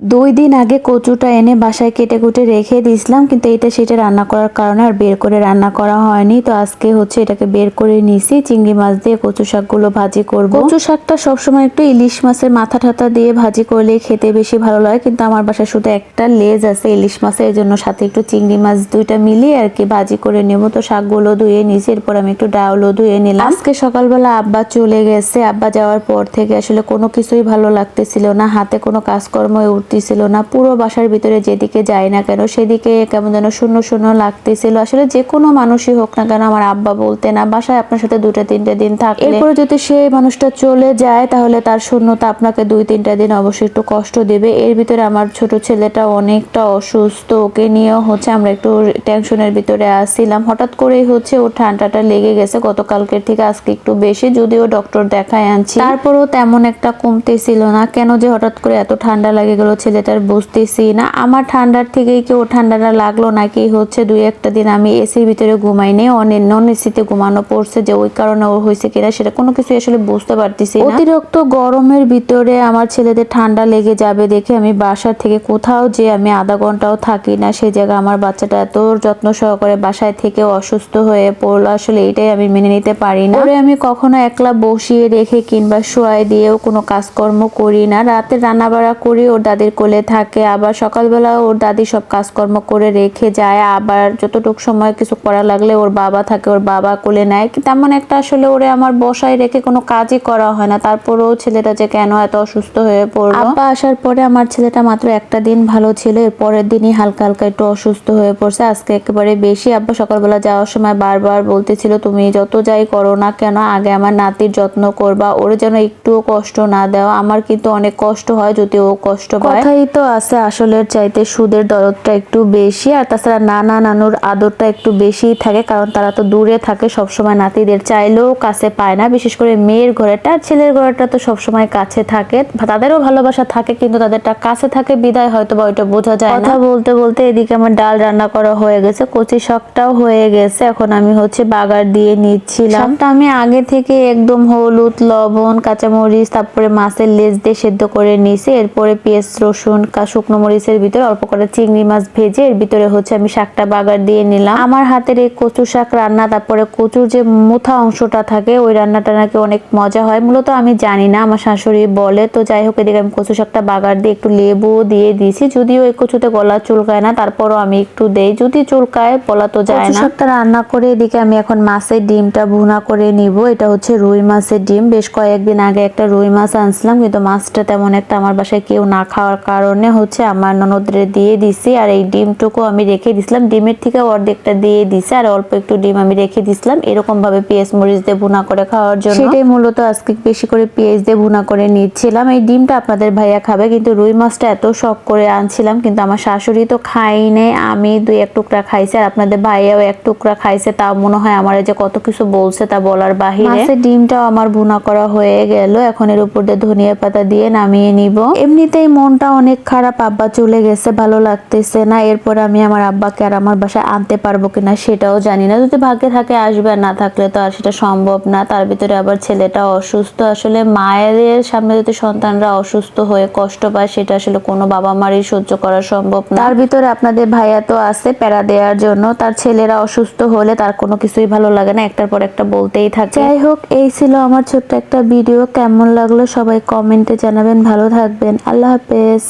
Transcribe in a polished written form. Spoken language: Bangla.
2 দিন আগে কচুটা এনে বাসায় কেটে কুটে রেখে দিয়েছিলাম, কিন্তু এটা সেটা রান্না করার কারণে আর বের করে রান্না করা হয়নি। তো আজকে হচ্ছে এটাকে বের করে নিছি, চিংড়ি মাছ দিয়ে কচু শাকগুলো ভাজি করব। কচু শাকটা সবসময় একটু ইলিশ মাছের মাথা ঠাতা দিয়ে ভাজি করলে খেতে বেশি ভালো লাগে, কিন্তু আমার বাসায় শুধু একটা লেজ আছে ইলিশ মাছের, এই জন্য সাথে একটু চিংড়ি মাছ দুইটা মিলিয়ে আর কি ভাজি করে নেব। তো শাকগুলো ধুয়ে নিছি, এরপর আমি একটু ডাউলও ধুয়ে নিলাম। আজকে সকালবেলা আব্বা চলে গেছে, আব্বা যাওয়ার পর থেকে আসলে কোনো কিছুই ভালো লাগতেছিল না, হাতে কোনো কাজকর্ম ছিল না। পুরো বাসার ভিতরে যেদিকে যাই না কেন সেদিকে কেমন যেন শূন্য শূন্য লাগতেছিল। আসলে যে কোনো মানুষই হোক না কেন, আমার আব্বা বলতে না বাসায় আপনার সাথে 2-3 দিন থাকলে, এরপরে যদি সেই মানুষটা চলে যায় তাহলে তার শূন্যতা আপনাকে 2-3 দিন অবশ্যই একটু কষ্ট দেবে। এর ভিতরে আমার ছোট ছেলেটা অনেকটা অসুস্থ, ওকে নিয়েও হচ্ছে আমরা একটু টেনশনের ভিতরে আসছিলাম। হঠাৎ করেই হচ্ছে ওর ঠান্ডাটা লেগে গেছে গতকালকের থেকে আজকে একটু বেশি, যদিও ডক্টর দেখায় আনছি, তারপরেও তেমন একটা কমতেছিল না। কেন যে হঠাৎ করে এত ঠান্ডা লাগে গেল ছেলেটার বুঝতেছি না। আমার ঠান্ডার থেকেই কি ও ঠান্ডাটা লাগলো নাকি হচ্ছে 2-1 দিন আমি এসির ভিতরে ঘুমাইনি, নন এসিতে ঘুমানো পড়ছে, যে ওই কারণে ওর হয়েছে কিনা সেটা কোনো কিছু আসলে বুঝতে পারতেছি না। অতিরিক্ত গরমের ভিতরে আমার ছেলেদের ঠান্ডা লেগে যাবে দেখে আমি বাসার থেকে কোথাও যে আমি আধা ঘন্টাও থাকি না, সেই জায়গায় আমার বাচ্চাটা এত যত্ন সহকারে বাসায় থেকে অসুস্থ হয়ে পড়লো। আসলে এটাই আমি মেনে নিতে পারি না। ওরে আমি কখনো একলা বসিয়ে রেখে কিংবা শোয়াই দিয়েও কোনো কাজকর্ম করি না। রাতে রান্না বাড়া করি, ওর দাদির কোলে থাকে, আবার সকালবেলা ওর দাদি সব কাজকর্ম করে রেখে যায়, আবার যতটুকু সময় কিছু করা লাগলে ওর বাবা থাকে, ওর বাবা কোলে নেয়। তেমন একটা আসলে ওরে আমার বসায় রেখে কোনো কাজই করা হয় না। তারপরেও ছেলেটা যে কেন এত অসুস্থ হয়ে পড়লো। আব্বা আসার পরে আমার ছেলেটা মাত্র একটা দিন ভালো ছিল, এর পরের দিনই হালকা হালকা একটু অসুস্থ হয়ে পড়ছে, আজকে একেবারে বেশি। আব্বা সকালবেলা যাওয়ার সময় বারবার বলতেছিল তুমি যত যাই করো না কেন আগে আমার নাতির যত্ন করবা, ওর যেন একটুও কষ্ট না দেওয়া। আমার কিন্তু অনেক কষ্ট হয় যদি ও কষ্ট পায়। কথাই তো আছে আসলের চাইতে সুদের দরদটা একটু বেশি, আর তাছাড়া নানা নানুর আদরটা একটু বেশি থাকে, কারণ তারা তো দূরে থাকে, সবসময় নাতিদের চাইলেও কাছে পায় না। বিশেষ করে মেয়ের ঘরেটা, ছেলের ঘরেটা তো সবসময় কাছে থাকে, তাদেরও ভালোবাসা থাকে, কিন্তু তাদেরটা কাছে থাকে বিদায় হয়তো বা ওইটা বোঝা যায় না। কথা বলতে বলতে এদিকে আমার ডাল রান্না করা হয়ে গেছে, কচি শাকটাও হয়ে গেছে, এখন আমি হচ্ছে বাগার দিয়ে নিচ্ছিলাম। শাকটা আমি আগে থেকে একদম হলুদ লবণ কাঁচামরিচ তারপরে মাছের লেজ দিয়ে সেদ্ধ করে নিয়েছি, এরপরে পেঁয়াজ রসুন শুকনো মরিচের ভিতরে অল্প করে চিংড়ি মাছ ভেজে এর ভিতরে হচ্ছে আমি শাকটা বাগার দিয়ে নিলাম। আমার হাতের এই কচু শাক রান্না, তারপরে কচুর যে মুথা অংশটা থাকে ওই রান্নাটা নাকি অনেক মজা হয়, মূলত আমি জানি না, আমার শাশুড়ি বলে। তো যাই হোক, এদিকে আমি কচু শাকটা বাগার দিয়ে একটু লেবু দিয়ে দিয়েছি, যদিও এই কচুতে গলা চুলকায় না, তারপরও আমি একটু দেই, যদি চুলকায় বলা তো যায় না। কচু শাকটা রান্না করে এদিকে আমি এখন মাছের ডিমটা ভুনা করে নিব। এটা হচ্ছে রুই মাছের ডিম, বেশ কয়েকদিন আগে একটা রুই মাছ আনছিলাম, কিন্তু মাছটা তেমন একটা আমার বাসায় কেউ না খাওয়ার কারণে হচ্ছে আমার ননদরে দিয়ে দিছি, আর এই ডিমটুকু আমি রেখে দিছিলাম, ডিমের থেকে অর্ধেকটা দিয়ে দিছি, আর অল্প একটু ডিম আমি রেখে দিছিলাম এরকম ভাবে পেঁয়াজ মরিচ দিয়ে ভুনা করে খাওয়ার জন্য। সেটাই মূলত আজকে বেশি করে পেঁয়াজ দিয়ে ভুনা করে নিচ্ছিলাম। এই ডিমটা আপনাদের ভাইয়া খাবে, কিন্তু রুই মাছটা এত শখ করে আনছিলাম, কিন্তু আমার শাশুড়ি তো খাই নেই, আমি 2-1 টুকরা খাইছি, আর আপনাদের ভাইয়াও 1 টুকরা খাইছে। তাও মনে হয় আমার যে কত কিছু বলছে তা বলার বাহিরে। মাছের ডিমটাও আমার ভুনা করা হয়ে গেল, এখন এর উপর দিয়ে ধনিয়া পাতা দিয়ে নামিয়ে নিব। এমনিতেই মনটা অনেক খারাপ, আব্বা চলে গেছে, ভালো লাগতেছে না। এরপর আমি আমার আব্বাকে আর আমার বাসায় আনতে পারবো কিনা সেটাও জানি না, যদি ভাগ্যে থাকে আসবে, না থাকলে তো আর সেটা সম্ভব না। তার ভিতরে আবার ছেলেটা অসুস্থ, আসলে মায়ের সামনে যদি সন্তানরা অসুস্থ হয়ে কষ্ট পায় সেটা আসলে কোনো বাবা মারই সহ্য করা সম্ভব না। তার ভিতরে আপনাদের ভাইয়া তো আছে প্যারা দেওয়ার জন্য, তার ছেলেরা অসুস্থ হলে তার কোনো কিছুই ভালো লাগে না, একটার পর একটা বলতেই থাকে। যাই হোক, এই ছিল আমার ছোট্ট একটা ভিডিও, কেমন লাগলো সবাই কমেন্টে জানাবেন। ভালো থাকবেন, আল্লাহ হাফেজ।